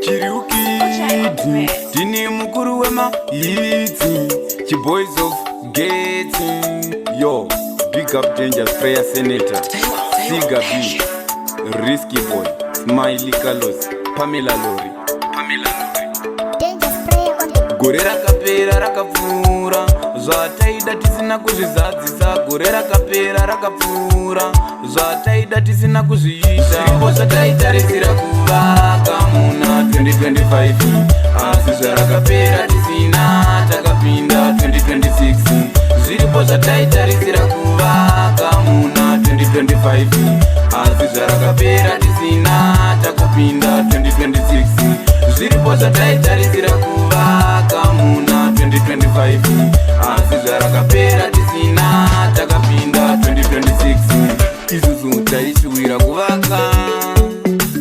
Chiriukidi Dini mukuru wema Yiti Chiboys of Gates Yo Big up Dangerous Prayer Senator Siga B Risky Boy Smiley Carlos Pamela Lori Gore rakapera rakapfuura zvataida tisina kuzvizadzisa gore rakapera rakapfuura zvataida tisina kuzviita zvipo zvataitarisira kuvaka muna 2025 asi zvarakapera tisina takapinda 2026 zviripo zvataitarisira kuvaka muna 2025 asi zvarakapera tisina takapinda 2026 zviripo zvataitarisira kuvaka muna 2025 asi zvarakapera tisina takapinda 2026 isusu taishuwira kuvaka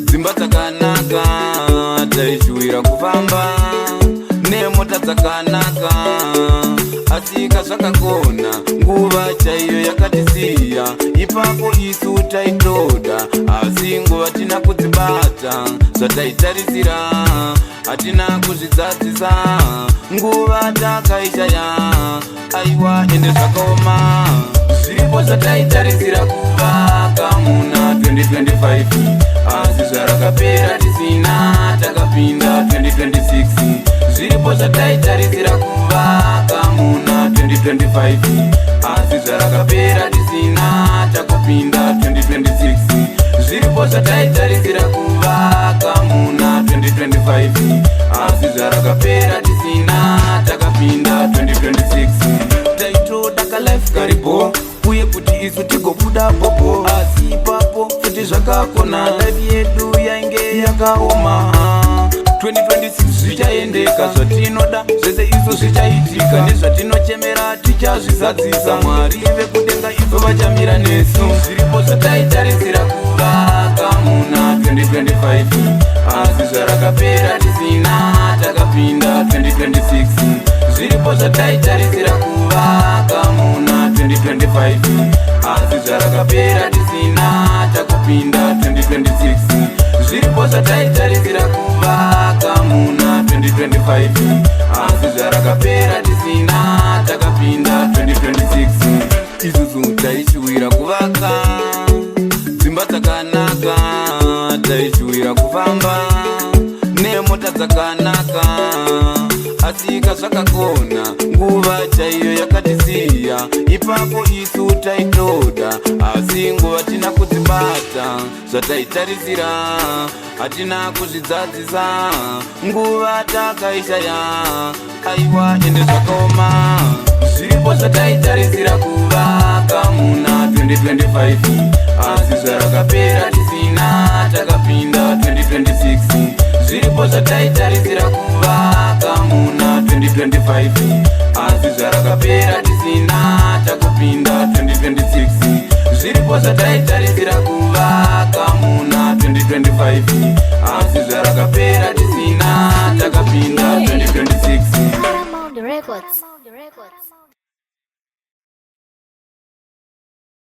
dzimba dzakanaka taishuwira kufamba nemota dzakanaka asi kazvakakona nguva chaiyo yakatisiya ipapo isu taitoda asi nguva tina kudzibata zvataitarisira hatina kuzvidzadzisa nguva takaishaya aiwa ende zvakaoma zviripo zvataitarisira kuvaka muna 2025 asi zvarakapera tisina takapinda 2026 zviripo zvataitarisira kuvaka muna 2025 asi zvarakapera tisina takapinda 2026 zviripo zvataitarisira kuvaka muna 2025 asi zvarakapera tisina takapinda 2026 taitoda kalife karibo uye kuti isu tigobuda bobo asi ipapo futi zvakakona life yedu yainge yakaoma 2026 zvichaendeka zvatinoda zvese isu zvichaitika nezvatinochemera tichazvizadzisa mwari vekudenga isu vachamira nesu zviripo zvataitarisira kuvaka muna 2025 asi zvarakapera tisina takapinda 2026 zviripo zvataitarisira kuvaka muna 2025 asi zvarakapera tisina takapinda 2026 zviripo zvataitarisira kuvaka muna 2025 asi zvarakapera tisina takapinda 2026 isusu taishuwira kuvaka dzimba dzakanaka taishuwira kufamba nemota dzakanaka asi kazvakakona nguva chaiyo yakatisiya ipapo isu taitoda asi nguva tina kudzibata zvataitarisira hatina kuzvidzadzisa nguva takaishaya aiwa ende zvakaoma zviripo zvataitarisira kuvaka muna 2025 asi zvarakapera tisina takapinda 2026 zviripo zvataitarisira kuvaka muna 2025 asi zvarakapera tisina takapinda 2026 zviripo zvataitarisira kuvaka muna 2025 asi zvarakapera tisina takapinda 2026